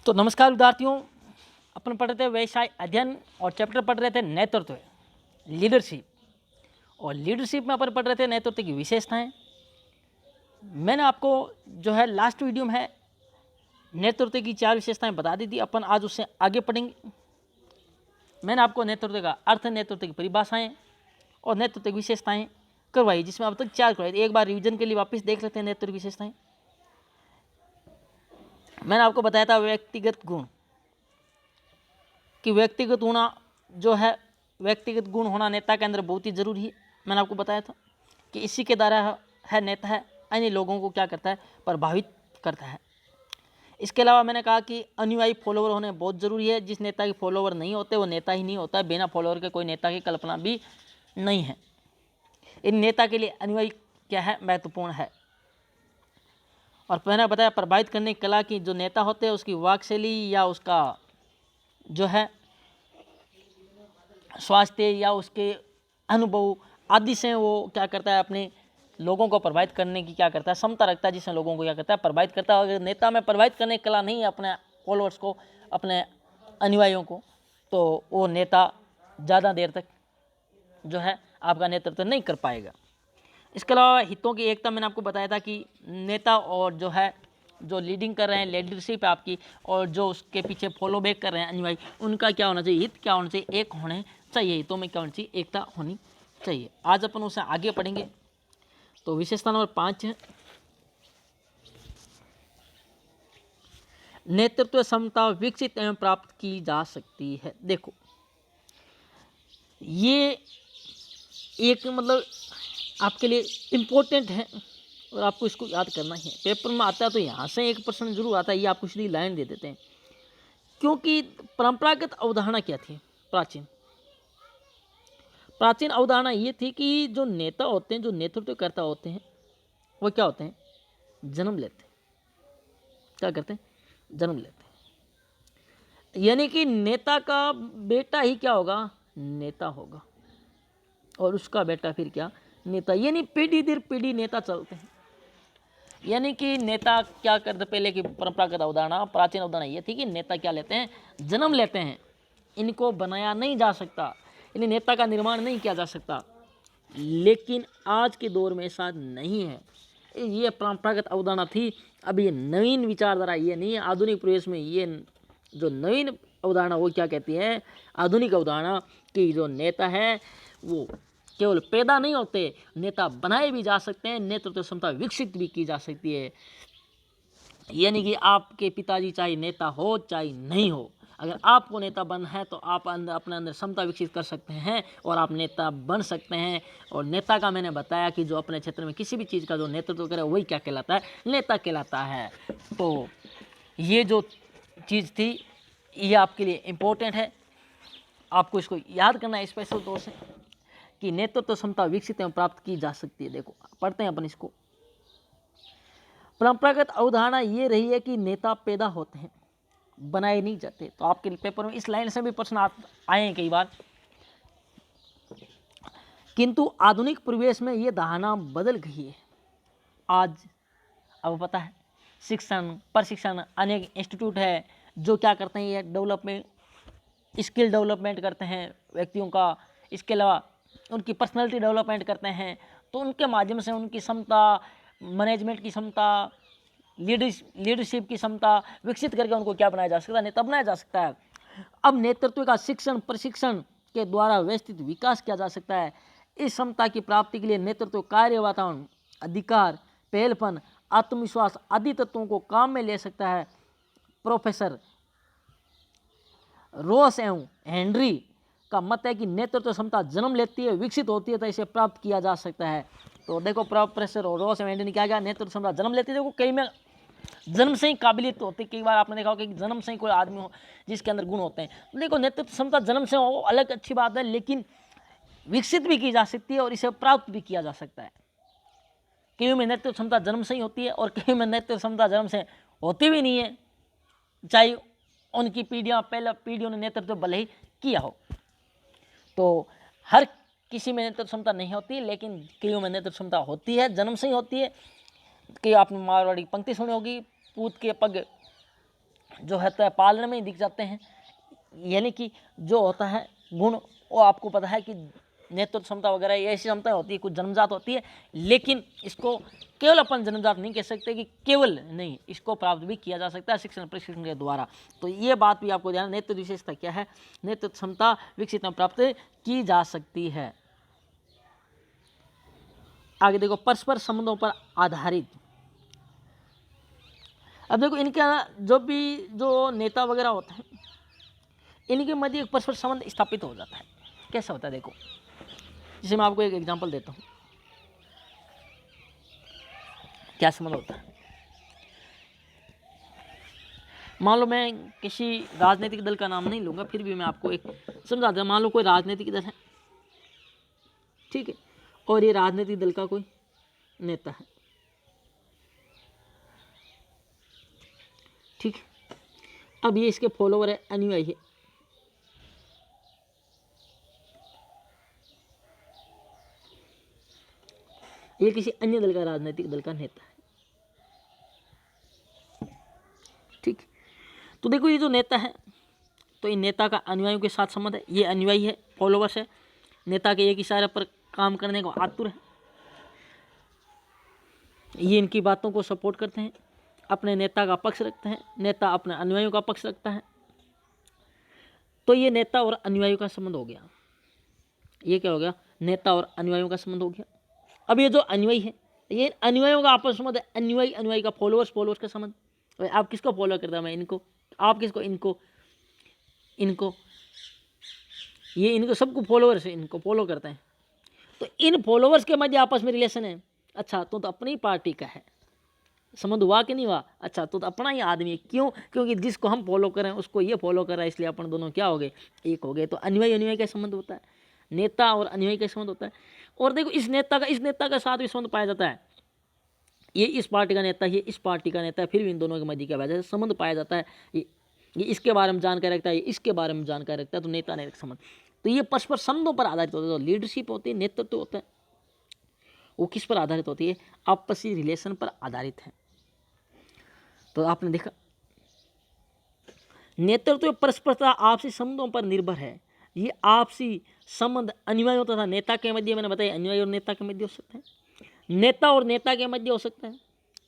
तो नमस्कार विद्यार्थियों, अपन पढ़ रहे थे व्यवसाय अध्ययन और चैप्टर पढ़ रहे थे नेतृत्व, लीडरशिप। और लीडरशिप में अपन पढ़ रहे थे नेतृत्व की विशेषताएं। मैंने आपको जो है लास्ट वीडियो में है नेतृत्व की 4 विशेषताएं बता दी थी। अपन आज उससे आगे पढ़ेंगे। मैंने आपको नेतृत्व का अर्थ, नेतृत्व की परिभाषाएं और नेतृत्व की विशेषताएं करवाई, जिसमें अब तक 4 करवाई थी। एक बार रिवीजन के लिए वापस देख लेते हैं नेतृत्व की विशेषताएं। मैंने आपको बताया था व्यक्तिगत गुण, कि व्यक्तिगत होना जो है, व्यक्तिगत गुण होना नेता के अंदर बहुत ही जरूरी है। मैंने आपको बताया था कि इसी के द्वारा है नेता है अन्य लोगों को क्या करता है, प्रभावित करता है। इसके अलावा मैंने कहा कि अनुयायी फॉलोवर होने बहुत ज़रूरी है। जिस नेता के फॉलोवर नहीं होते वो नेता ही नहीं होता। बिना फॉलोवर के कोई नेता की कल्पना भी नहीं है। इन नेता के लिए अनुयायी क्या है, महत्वपूर्ण है। और मैंने बताया प्रभावित करने की कला की जो नेता होते हैं उसकी वाक्शैली या उसका जो है स्वास्थ्य या उसके अनुभव आदि से वो क्या करता है, अपने लोगों को प्रभावित करने की क्या करता है, क्षमता रखता है, जिससे लोगों को क्या करता है, प्रभावित करता है। अगर नेता में प्रभावित करने की कला नहीं है अपने फॉलोअर्स को, अपने अनुयायियों को, तो वो नेता ज़्यादा देर तक जो है आपका नेतृत्व नहीं कर पाएगा। इसके अलावा हितों की एकता, मैंने आपको बताया था कि नेता और जो है जो लीडिंग कर रहे हैं, लीडरशिप है आपकी, और जो उसके पीछे फॉलो बैक कर रहे हैं अनुयायी, उनका क्या होना चाहिए, हित क्या होना चाहिए, एक होने चाहिए। हितों में क्या होना चाहिए, एकता होनी चाहिए। आज अपन उसे आगे पढ़ेंगे। तो विशेषता नंबर 5 है नेतृत्व क्षमता विकसित एवं प्राप्त की जा सकती है। देखो, ये एक मतलब आपके लिए इम्पोर्टेंट है और आपको इसको याद करना ही है। पेपर में आता है तो यहाँ से एक प्रश्न जरूर आता है, ये आपको सीधी लाइन दे देते हैं। क्योंकि परंपरागत अवधारणा क्या थी, प्राचीन अवधारणा ये थी कि जो नेता होते हैं, जो नेतृत्वकर्ता होते हैं, वो क्या होते हैं, जन्म लेते हैं। क्या करते हैं, जन्म लेते हैं। यानी कि नेता का बेटा ही क्या होगा, नेता होगा, और उसका बेटा फिर क्या, नेता। यानी पीढ़ी दर पीढ़ी नेता चलते हैं। यानी कि नेता क्या करते, पहले की परंपरागत अवधारणा, प्राचीन अवधारणा ये थी कि नेता क्या लेते हैं, जन्म लेते हैं। इनको बनाया नहीं जा सकता, इन्हें नेता का निर्माण नहीं किया जा सकता। लेकिन आज के दौर में ऐसा नहीं है। ये परंपरागत अवधारणा थी। अब ये नवीन विचारधारा ये नहीं है। आधुनिक प्रवेश में ये जो नवीन अवधारणा वो क्या कहती है, आधुनिक अवधारणा, कि जो नेता है वो केवल पैदा नहीं होते, नेता बनाए भी जा सकते हैं, नेतृत्व क्षमता विकसित भी की जा सकती है। यानी कि आपके पिताजी चाहे नेता हो चाहे नहीं हो, अगर आपको नेता बनना है तो आप अपने अंदर क्षमता विकसित कर सकते हैं और आप नेता बन सकते हैं। और नेता का मैंने बताया कि जो अपने क्षेत्र में किसी भी चीज़ का जो नेतृत्व करे वही क्या कहलाता है, नेता कहलाता है। तो ये जो चीज़ थी ये आपके लिए इम्पोर्टेंट है, आपको इसको याद करना है स्पेशल तौर से, कि नेतृत्व क्षमता विकसित एवं प्राप्त की जा सकती है। देखो पढ़ते हैं अपन इसको। परंपरागत अवधारणा ये रही है कि नेता पैदा होते हैं, बनाए नहीं जाते। तो आपके पेपर में इस लाइन से भी प्रश्न आए हैं कई बार। किंतु आधुनिक परिवेश में ये धारणा बदल गई है। आज अब पता है शिक्षण, प्रशिक्षण, अनेक इंस्टीट्यूट है जो क्या करते हैं, ये डेवलपमेंट, स्किल डेवलपमेंट करते हैं व्यक्तियों का। इसके अलावा उनकी पर्सनैलिटी डेवलपमेंट करते हैं। तो उनके माध्यम से उनकी क्षमता, मैनेजमेंट की क्षमता, लीडरशिप की क्षमता विकसित करके उनको क्या बनाया जा सकता है, नेता बनाया जा सकता है। अब नेतृत्व का शिक्षण, प्रशिक्षण के द्वारा व्यवस्थित विकास किया जा सकता है। इस क्षमता की प्राप्ति के लिए नेतृत्व कार्य, वातावरण, अधिकार, पहलपन, आत्मविश्वास आदि तत्वों को काम में ले सकता है। प्रोफेसर रॉस एवं हेनरी का मत है कि नेतृत्व क्षमता जन्म लेती है, विकसित होती है, तो इसे प्राप्त किया जा सकता है। तो देखो प्रोफेसर रॉस एवं हेनरी ने क्या किया, नेतृत्व क्षमता जन्म लेती है। देखो कई में जन्म से ही काबिलियत होती है। कई बार आपने देखा होगा कि जन्म से ही कोई आदमी हो जिसके अंदर गुण होते हैं। तो देखो नेतृत्व क्षमता जन्म से हो अलग अच्छी बात है, लेकिन विकसित भी की जा सकती है और इसे प्राप्त भी किया जा सकता है। कई में नेतृत्व क्षमता जन्म से ही होती है और कई में नेतृत्व क्षमता जन्म से होती भी नहीं है, चाहे उनकी पीढ़ियां, पहले पीढ़ियों ने नेतृत्व भले ही किया हो। तो हर किसी में नेतृत्व क्षमता नहीं होती, लेकिन कईयों में नेतृत्व क्षमता होती है, जन्म से ही होती है। कि आपने मारवाड़ी पंक्ति सुनी होगी, पूत के पग जो होता है पालन में दिख जाते हैं। यानी कि जो होता है गुण, वो आपको पता है कि नेतृत्व क्षमता वगैरह ये ऐसी क्षमता होती है, कुछ जन्मजात होती है, लेकिन इसको केवल अपन जन्मजात नहीं कह सकते कि केवल नहीं, इसको प्राप्त भी किया जा सकता है शिक्षण प्रशिक्षण के द्वारा। तो ये बात भी आपको ध्यान, नेतृत्व विशेषता क्या है, नेतृत्व क्षमता विकसित में प्राप्त की जा सकती है। आगे देखो, परस्पर संबंधों पर आधारित। अब देखो इनका जो नेता वगैरह होते हैं, इनके मध्य एक परस्पर संबंध स्थापित हो जाता है। कैसा होता है देखो, जैसे मैं आपको एक एग्जांपल देता हूँ, क्या संबंध होता है। मान लो मैं किसी राजनीतिक दल का नाम नहीं लूंगा, फिर भी मैं आपको एक समझा दूं। मान लो कोई राजनीतिक दल है, ठीक है, और ये राजनीतिक दल का कोई नेता है, ठीक है। अब ये इसके फॉलोवर है, अनुयायी है। ये किसी अन्य दल का, राजनीतिक दल का नेता है, ठीक। तो देखो ये जो नेता है, तो इन नेता का अनुयायियों के साथ संबंध है। ये अनुयायी है, फॉलोवर्स है, नेता के एक इशारे पर काम करने को आतुर है। ये इनकी बातों को सपोर्ट करते हैं, अपने नेता का पक्ष रखते हैं, नेता अपने अनुयायियों का पक्ष रखता है। तो ये नेता और अनुयायियों का संबंध हो गया। ये क्या हो गया, नेता और अनुयायियों का संबंध हो गया। अब ये जो अनुयायी है, ये अनुयायियों का आपस में संबंध है, अनुयायी अनुयायी का, फॉलोवर्स का संबंध। आप किसको फॉलो करता है, मैं इनको, आप किसको, इनको ये इनको सबको फॉलोवर्स है, इनको फॉलो करते हैं। तो इन फॉलोवर्स के मध्य आपस में रिलेशन है। अच्छा, तो अपनी पार्टी का है, संबंध हुआ कि नहीं हुआ, अच्छा तो अपना ही आदमी है। क्यों, क्योंकि जिसको हम फॉलो करें उसको ये फॉलो कर रहा है, इसलिए अपन दोनों क्या हो गए, एक हो गए। तो अनुयायी का संबंध होता है, नेता और अनुयायी का संबंध होता है। और देखो इस नेता का साथ भी संबंध पाया जाता है। ये इस पार्टी का नेता है, ये इस पार्टी का नेता है, फिर भी इन दोनों के मध्य क्या वजह से संबंध पाया जाता है। ये इसके बारे में जानकारी रखता है, ये इसके बारे में जानकारी रखता है, तो नेता नेता संबंध। तो ये परस्पर संबंधों पर आधारित होता है। तो लीडरशिप होती है, नेतृत्व होता है, वो किस पर आधारित होती है, आपसी रिलेशन पर आधारित है। तो आपने देखा नेतृत्व परस्परता आपसी संबंधों पर निर्भर है। ये आपसी संबंध अनुयायियों तथा नेता के मध्य, मैंने बताया अनुयायी और नेता के मध्य हो सकता है, नेता और नेता के मध्य हो सकता है,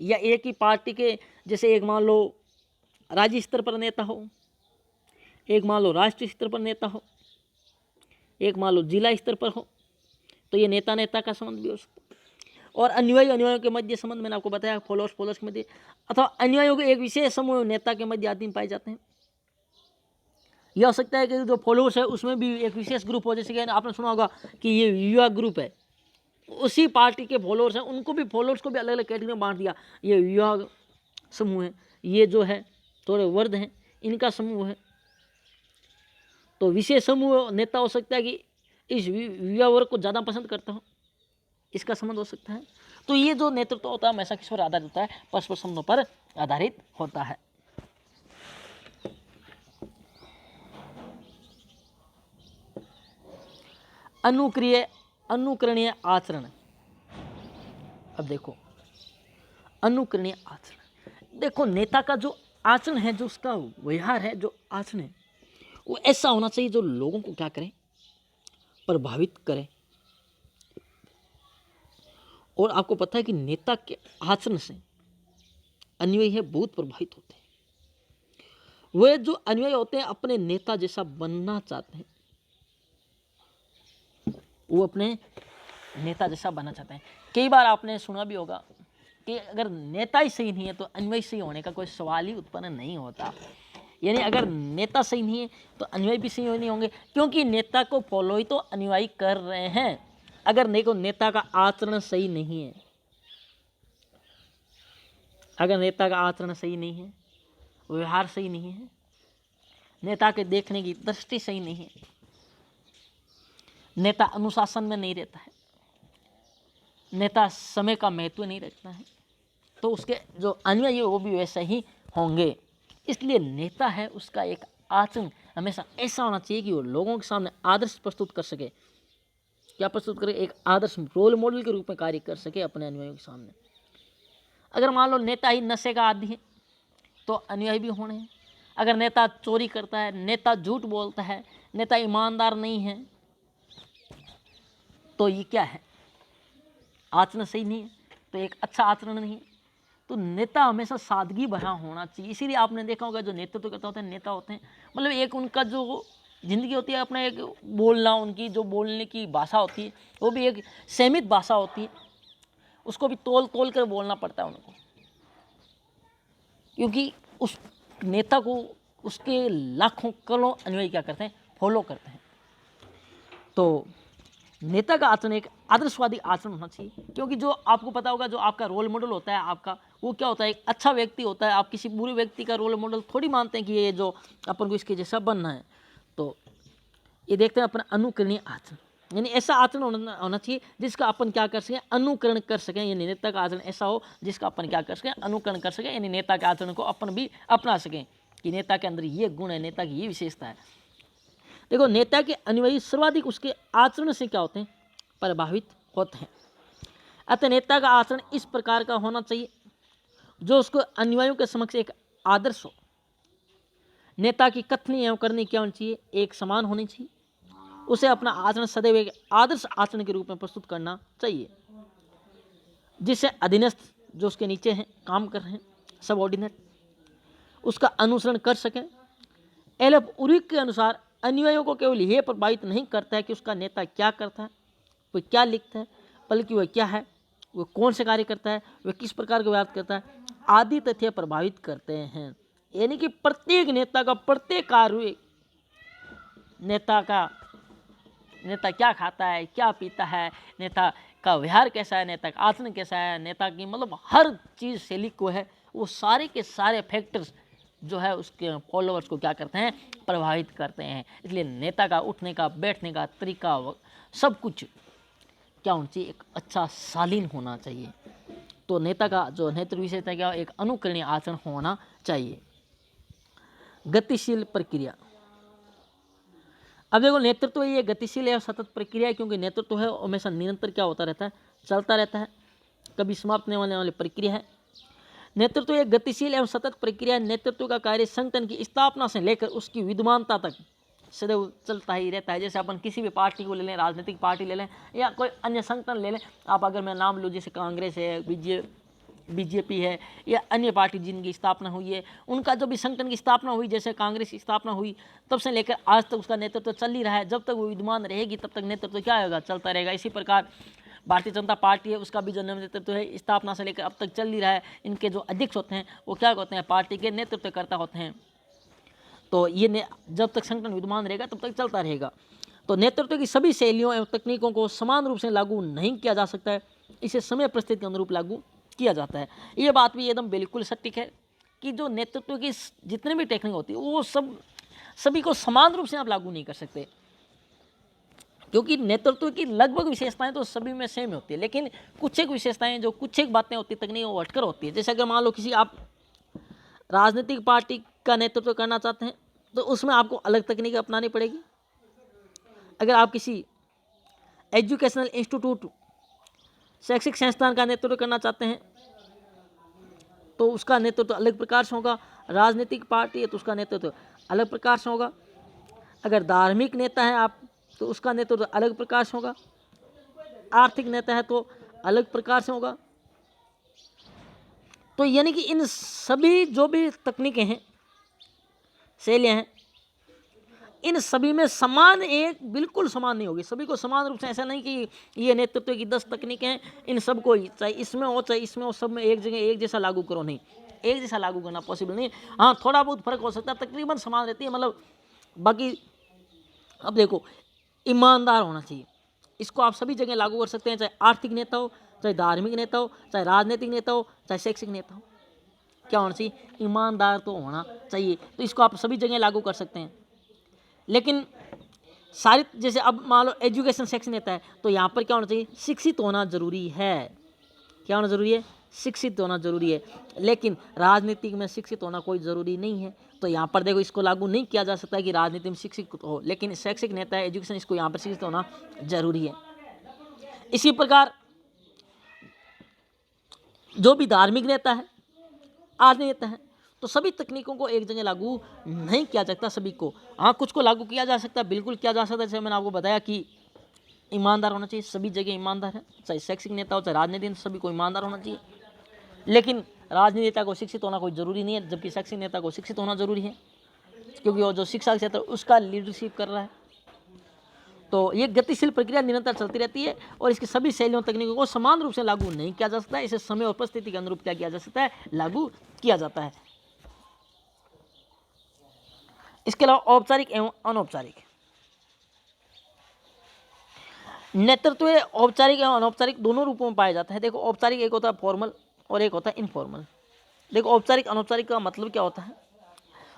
या एक ही पार्टी के, जैसे एक मान लो राज्य स्तर पर नेता हो, एक मान लो राष्ट्रीय स्तर पर नेता हो, एक मान लो जिला स्तर पर हो, तो ये नेता नेता का संबंध भी हो सकता है। और अनुयायियों के मध्य संबंध मैंने आपको बताया, फॉलोअर्स के मध्य, अथवा अनुयायियों के एक विशेष समूह नेता के मध्य आदमी पाए जाते हैं। यह हो सकता है कि जो फॉलोअर्स है उसमें भी एक विशेष ग्रुप हो, जैसे कि आपने सुना होगा कि ये युवा ग्रुप है, उसी पार्टी के फॉलोअर्स हैं, उनको भी फॉलोअर्स को भी अलग अलग कैटेगरी में बांट दिया। ये युवा समूह है, ये जो है थोड़े वर्ग हैं, इनका समूह है। तो विशेष समूह नेता हो सकता है कि इस युवा वर्ग को ज़्यादा पसंद करता हो, इसका संबंध हो सकता है। तो ये जो नेतृत्व होता है हमेशा किस पर आधारित होता है, परस्पर संबंधों पर आधारित होता है। अनुकरणीय आचरण। अब देखो अनुकरणीय आचरण, देखो नेता का जो आचरण है, जो उसका व्यवहार है, जो आचरण है, वो ऐसा होना चाहिए जो लोगों को क्या करे, प्रभावित करे। और आपको पता है कि नेता के आचरण से अनुयायी है बहुत प्रभावित होते हैं। वे जो अनुयायी होते हैं अपने नेता जैसा बनना चाहते हैं, वो अपने नेता जैसा बनना चाहते हैं। कई बार आपने सुना भी होगा कि अगर नेता ही सही नहीं है तो अनुयायी सही होने का कोई सवाल ही उत्पन्न नहीं होता। यानी अगर नेता सही नहीं है तो अनुयायी भी सही नहीं होंगे, क्योंकि नेता को फॉलो ही तो अनुयायी कर रहे हैं। अगर नेता का आचरण सही नहीं है, अगर नेता का आचरण सही नहीं है, व्यवहार सही नहीं है, नेता के देखने की दृष्टि सही नहीं है, नेता अनुशासन में नहीं रहता है, नेता समय का महत्व नहीं रखता है, तो उसके जो अनुयायी वो भी वैसे ही होंगे। इसलिए नेता है उसका एक आचरण हमेशा ऐसा होना चाहिए कि वो लोगों के सामने आदर्श प्रस्तुत कर सके। क्या प्रस्तुत करे, एक आदर्श रोल मॉडल के रूप में कार्य कर सके अपने अनुयायियों के सामने। अगर मान लो नेता ही नशे का आदी है तो अनुयायी भी होने हैं, अगर नेता चोरी करता है, नेता झूठ बोलता है, नेता ईमानदार नहीं है, तो ये क्या है? आचरण सही नहीं है, तो एक अच्छा आचरण नहीं है। तो नेता हमेशा सादगी भरा होना चाहिए। इसीलिए आपने देखा होगा जो नेतृत्व करता होता है, नेता होते हैं, मतलब एक उनका जो जिंदगी होती है, अपना एक बोलना, उनकी जो बोलने की भाषा होती है वो भी एक सीमित भाषा होती है, उसको भी तोल तोल कर बोलना पड़ता है उनको, क्योंकि उस नेता को उसके लाखों करोड़ों अनुयायी क्या करते हैं? फॉलो करते हैं। तो नेता का आचरण एक आदर्शवादी आचरण होना चाहिए, क्योंकि जो आपको पता होगा जो आपका रोल मॉडल होता है आपका, वो क्या होता है? एक अच्छा व्यक्ति होता है। आप किसी बुरे व्यक्ति का रोल मॉडल थोड़ी मानते हैं कि ये जो अपन को इसके जैसा बनना है। तो ये देखते हैं अपना अनुकरणीय आचरण, यानी ऐसा आचरण होना चाहिए जिसका अपन क्या कर सकें? अनुकरण कर सकें। यानी नेता का आचरण ऐसा हो जिसका अपन क्या कर सकें? अनुकरण कर सकें, यानी नेता के आचरण को अपन भी अपना सकें कि नेता के अंदर ये गुण है, नेता की ये विशेषता है। देखो, नेता के अनुयायी सर्वाधिक उसके आचरण से क्या होते हैं? प्रभावित होते हैं। अतः नेता का आचरण इस प्रकार का होना चाहिए जो उसको अनुयायियों के समक्ष एक आदर्श हो। नेता की कथनी एवं करनी क्या होनी चाहिए? एक समान होनी चाहिए। उसे अपना आचरण सदैव एक आदर्श आचरण के रूप में प्रस्तुत करना चाहिए, जिससे अधीनस्थ जो उसके नीचे हैं, काम कर रहे हैं, सबऑर्डिनेट, उसका अनुसरण कर सकें। एलफ उरिक के अनुसार अनुयायियों को केवल यह प्रभावित नहीं करता है कि उसका नेता क्या करता है, वह क्या लिखता है, बल्कि वह क्या है, वह कौन से कार्य करता है, वह किस प्रकार का व्यवहार करता है, आदि तथ्य प्रभावित करते हैं। यानी कि प्रत्येक नेता का प्रत्येक कार्य, नेता क्या खाता है, क्या पीता है, नेता का व्यवहार कैसा है, नेता का आचरण कैसा है, नेता की मतलब हर चीज़ शैली को है, वो सारे के सारे फैक्टर्स जो है उसके फॉलोअर्स को क्या करते हैं? प्रभावित करते हैं। इसलिए नेता का उठने का, बैठने का तरीका, सब कुछ क्या होना चाहिए? एक अच्छा शालीन होना चाहिए। तो नेता का जो नेतृत्व विशेषता क्या? एक अनुकरणीय आचरण होना चाहिए। गतिशील प्रक्रिया। अब देखो, नेतृत्व ये गतिशील है, सतत प्रक्रिया है, क्योंकि नेतृत्व है हमेशा निरंतर क्या होता रहता है? चलता रहता है, कभी समाप्त नहीं होने वाली प्रक्रिया है। नेतृत्व एक गतिशील एवं सतत प्रक्रिया है। नेतृत्व का कार्य संगठन की स्थापना से लेकर उसकी विद्यमानता तक सदैव चलता ही रहता है। जैसे अपन किसी भी पार्टी को ले लें, राजनीतिक पार्टी ले लें या कोई अन्य संगठन ले लें, आप अगर मैं नाम लूँ, जैसे कांग्रेस है, बीजेपी है या अन्य पार्टी जिनकी स्थापना हुई है, उनका जो भी संगठन की स्थापना हुई, जैसे कांग्रेस की स्थापना हुई, तब से लेकर आज तक उसका नेतृत्व चल ही रहा है। जब तक वो विद्यमान रहेगी तब तक नेतृत्व क्या होगा? चलता रहेगा। इसी प्रकार भारतीय जनता पार्टी है, उसका भी जो नेतृत्व है स्थापना से लेकर अब तक चल ही रहा है। इनके जो अध्यक्ष होते हैं वो क्या होते हैं? पार्टी के नेतृत्वकर्ता होते हैं। तो ये जब तक संगठन विद्यमान रहेगा तब तक चलता रहेगा। तो नेतृत्व की सभी शैलियों एवं तकनीकों को समान रूप से लागू नहीं किया जा सकता है, इसे समय परिस्थिति के अनुरूप लागू किया जाता है। ये बात भी एकदम बिल्कुल सटीक है कि जो नेतृत्व की जितनी भी टेक्निक होती है वो सभी को समान रूप से आप लागू नहीं कर सकते, क्योंकि नेतृत्व की लगभग विशेषताएं तो सभी में सेम होती है, लेकिन कुछ एक विशेषताएं, जो कुछ एक बातें होती है तकनीक, वो हटकर होती है। जैसे अगर मान लो किसी आप राजनीतिक पार्टी का नेतृत्व करना चाहते हैं तो उसमें आपको अलग तकनीक अपनानी पड़ेगी। अगर आप किसी एजुकेशनल इंस्टीट्यूट, शैक्षिक संस्थान का नेतृत्व करना चाहते हैं तो उसका नेतृत्व अलग प्रकार से होगा। राजनीतिक पार्टी है तो उसका नेतृत्व अलग प्रकार से होगा। अगर धार्मिक नेता है आप तो उसका नेतृत्व अलग प्रकार से होगा। आर्थिक नेता है तो अलग प्रकार से होगा। तो यानी कि इन सभी जो भी तकनीकें हैं, शैलियाँ हैं, इन सभी में समान, एक बिल्कुल समान नहीं होगी। सभी को समान रूप से, ऐसा नहीं कि ये नेतृत्व की 10 तकनीकें हैं, इन सबको चाहे इसमें हो चाहे इसमें हो, सब में एक जगह एक जैसा लागू करो, नहीं, एक जैसा लागू करना पॉसिबल नहीं। हाँ, थोड़ा बहुत फर्क हो सकता है, तकरीबन समान रहती है, मतलब बाकी। अब देखो, ईमानदार होना चाहिए, इसको आप सभी जगह लागू कर सकते हैं, चाहे आर्थिक नेता हो, चाहे धार्मिक नेता हो, चाहे राजनीतिक नेता हो, चाहे शैक्षिक नेता हो। क्या होना चाहिए? ईमानदार तो होना चाहिए। तो इसको आप सभी जगह लागू कर सकते हैं। लेकिन सारी, जैसे अब मान लो एजुकेशन सेक्शन नेता है तो यहाँ पर क्या होना चाहिए? शिक्षित होना जरूरी है। क्या होना जरूरी है? शिक्षित होना जरूरी है। लेकिन राजनीतिक में शिक्षित होना कोई ज़रूरी नहीं है। तो यहाँ पर देखो, इसको लागू नहीं किया जा सकता कि राजनीति में शिक्षित हो, लेकिन शैक्षिक नेता है, एजुकेशन, इसको यहाँ पर शिक्षित होना जरूरी है। इसी प्रकार जो भी धार्मिक नेता है, आर्थिक नेता है, तो सभी तकनीकों को एक जगह लागू नहीं किया जा सकता सभी को। हाँ, कुछ को लागू किया जा सकता है, बिल्कुल किया जा सकता है। जैसे मैंने आपको बताया कि ईमानदार होना चाहिए, सभी जगह ईमानदार है, चाहे शैक्षिक नेता हो चाहे राजनीति, सभी को ईमानदार होना चाहिए। लेकिन राजनीति नेता को शिक्षित होना कोई ज़रूरी नहीं है, जबकि शैक्षिक नेता को शिक्षित होना ज़रूरी है, क्योंकि वो जो शिक्षा के क्षेत्र उसका लीडरशिप कर रहा है। तो ये गतिशील प्रक्रिया निरंतर चलती रहती है और इसकी सभी शैलियों तकनीकों को समान रूप से लागू नहीं किया जा सकता है। इसे समय और परिस्थिति के अनुरूप क्या किया जा सकता है, लागू किया जाता है। इसके अलावा औपचारिक एवं अनौपचारिक नेतृत्व औपचारिक एवं अनौपचारिक दोनों रूपों में पाया जाता है। देखो, औपचारिक एक होता है फॉर्मल और एक होता है इनफॉर्मल। देखो, औपचारिक अनौपचारिक का मतलब क्या होता है।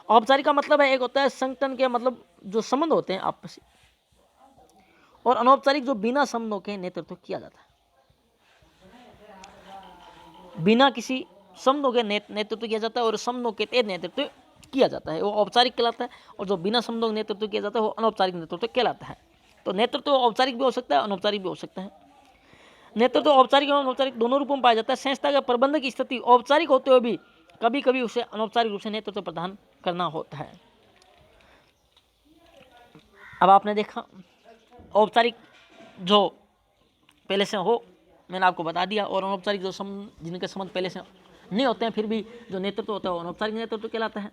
औपचारिक का मतलब है एक होता है संगठन के मतलब जो संबंध होते हैं आपस में, और अनौपचारिक जो बिना संबंधों के नेतृत्व किया जाता है, बिना किसी संबंधों के नेतृत्व किया जाता है और संबंधों के तहत नेतृत्व किया जाता है, वो औपचारिक कहलाता है। और जो बिना संबंधों के नेतृत्व किया जाता है वो अनौपचारिक नेतृत्व कहलाता है। तो नेतृत्व औपचारिक भी हो सकता है, अनौपचारिक भी हो सकता है। नेतृत्व औपचारिक और अनौपचारिक दोनों रूपों में पाया जाता है। संस्था के प्रबंधक की स्थिति औपचारिक होते हुए भी कभी कभी उसे अनौपचारिक रूप से नेतृत्व प्रदान करना होता है। अब आपने देखा, औपचारिक जो पहले से हो मैंने आपको बता दिया, और अनौपचारिक जो जिनके संबंध पहले से नहीं होते हैं फिर भी जो नेतृत्व होता है वो अनौपचारिक नेतृत्व कहलाता है।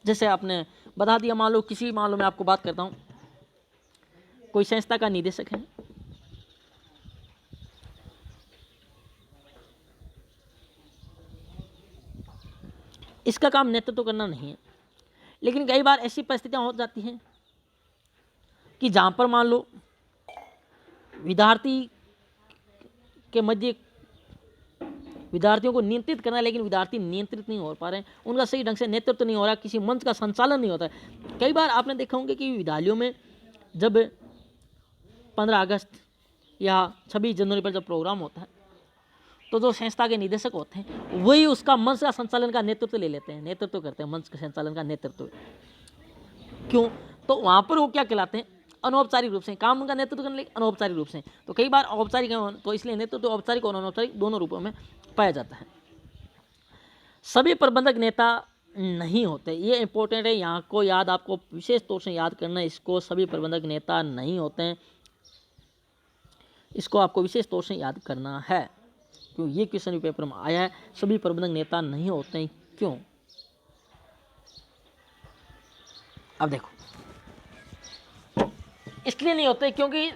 जैसे आपने बता दिया, मान लो मैं आपको बात करता हूँ, कोई संस्था का निदेशक है, इसका काम नेतृत्व करना नहीं है। लेकिन कई बार ऐसी परिस्थितियां हो जाती हैं कि जहाँ पर मान लो विद्यार्थी के मध्य विद्यार्थियों को नियंत्रित करना है, लेकिन विद्यार्थी नियंत्रित नहीं हो पा रहे हैं, उनका सही ढंग से नेतृत्व नहीं हो रहा, किसी मंच का संचालन नहीं होता है। कई बार आपने देखा होंगे कि विद्यालयों में जब 15 अगस्त या 26 जनवरी पर जब प्रोग्राम होता है तो जो संस्था के निदेशक होते हैं वही उसका मंच का संचालन का नेतृत्व ले लेते हैं, नेतृत्व करते हैं मंच के संचालन का नेतृत्व। क्यों? तो वहाँ पर वो क्या कहलाते हैं, अनौपचारिक रूप से काम उनका नेतृत्व करने लगे, अनौपचारिक रूप से। तो कई बार औपचारिक तो इसलिए नेतृत्व औपचारिक और अनौपचारिक दोनों रूपों में पाया जाता है। सभी प्रबंधक नेता नहीं होते, ये इंपॉर्टेंट है, यहाँ को याद आपको विशेष तौर से याद करना है इसको। सभी प्रबंधक नेता नहीं होते हैं, इसको आपको विशेष तौर से याद करना है, क्यों ये क्वेश्चन भी पेपर में आया है। सभी प्रबंधक नेता नहीं होते हैं, क्यों? अब देखो, इसलिए नहीं होते क्योंकि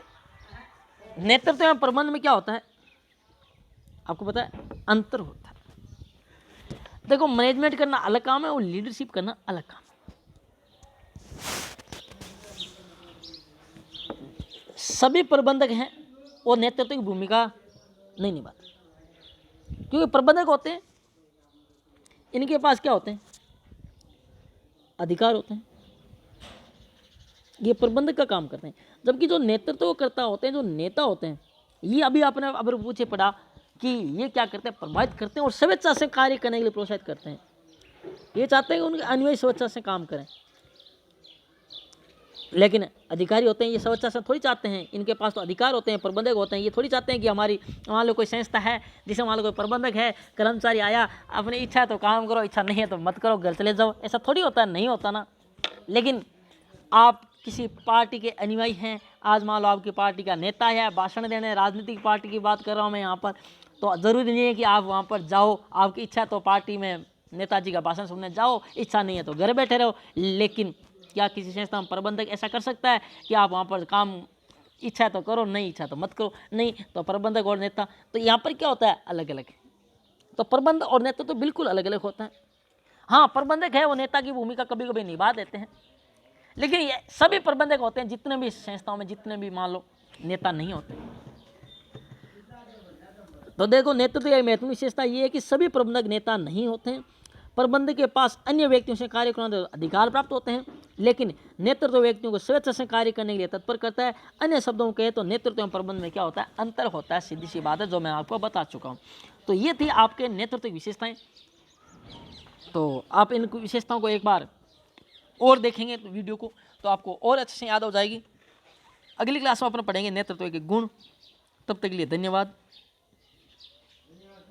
नेतृत्व एवं प्रबंध में क्या होता है आपको पता है, अंतर होता है। देखो, मैनेजमेंट करना अलग काम है और लीडरशिप करना अलग काम है। सभी प्रबंधक हैं और नेतृत्व की भूमिका नहीं निभाते, क्योंकि प्रबंधक होते हैं, इनके पास क्या होते हैं, अधिकार होते हैं, ये प्रबंधक का काम करते हैं। जबकि जो नेतृत्व करता होते हैं, जो नेता होते हैं, ये अभी आपने अगर पूछे पड़ा कि ये क्या करते हैं, प्रभावित करते हैं और स्वेच्छा से कार्य करने के लिए प्रोत्साहित करते हैं। ये चाहते हैं कि उनके अनुयायी स्वेच्छा से काम करें, लेकिन अधिकारी होते हैं ये स्वेच्छा से थोड़ी चाहते हैं, इनके पास तो अधिकार होते हैं। प्रबंधक होते हैं ये थोड़ी चाहते हैं कि हमारी मान लो कोई संस्था है जिसे मान लो कोई प्रबंधक है, कर्मचारी आया, अपनी इच्छा है तो काम करो, इच्छा नहीं है तो मत करो, घर चले जाओ, ऐसा थोड़ी होता है, नहीं होता ना। लेकिन आप किसी पार्टी के अनुयायी हैं, आज मान लो आपकी पार्टी का नेता है, भाषण देने, राजनीतिक पार्टी की बात कर रहा हूँ मैं यहाँ पर, तो ज़रूरी नहीं है कि आप वहाँ पर जाओ, आपकी इच्छा तो पार्टी में नेताजी का भाषण सुनने जाओ, इच्छा नहीं है तो घर बैठे रहो। लेकिन क्या किसी संस्था में प्रबंधक ऐसा कर सकता है कि आप वहाँ पर काम इच्छा तो करो, नहीं इच्छा तो मत करो? नहीं। तो प्रबंधक और नेता तो यहाँ पर क्या होता है, अलग अलग है। तो प्रबंधक और नेता तो बिल्कुल अलग अलग होता है। हाँ, प्रबंधक है वो नेता की भूमिका कभी कभी निभा देते हैं, लेकिन ये सभी प्रबंधक होते हैं, जितने भी संस्थाओं में जितने भी मान लो नेता नहीं होते। तो देखो, नेतृत्व की महत्वपूर्ण विशेषता ये है कि सभी प्रबंधक नेता नहीं होते हैं। प्रबंधक के पास अन्य व्यक्तियों से कार्य करने के अधिकार प्राप्त होते हैं, लेकिन नेतृत्व व्यक्तियों को स्वेच्छा से कार्य करने के लिए तत्पर करता है। अन्य शब्दों में कहे तो नेतृत्व एवं प्रबंध में क्या होता है, अंतर होता है, सीधी सी बात है, जो मैं आपको बता चुका हूँ। तो ये थी आपके नेतृत्व की विशेषताएं। तो आप इन विशेषताओं को एक बार और देखेंगे तो वीडियो को, तो आपको और अच्छे से याद हो जाएगी। अगली क्लास में अपन पढ़ेंगे नेतृत्व के गुण। तब तक के लिए धन्यवाद।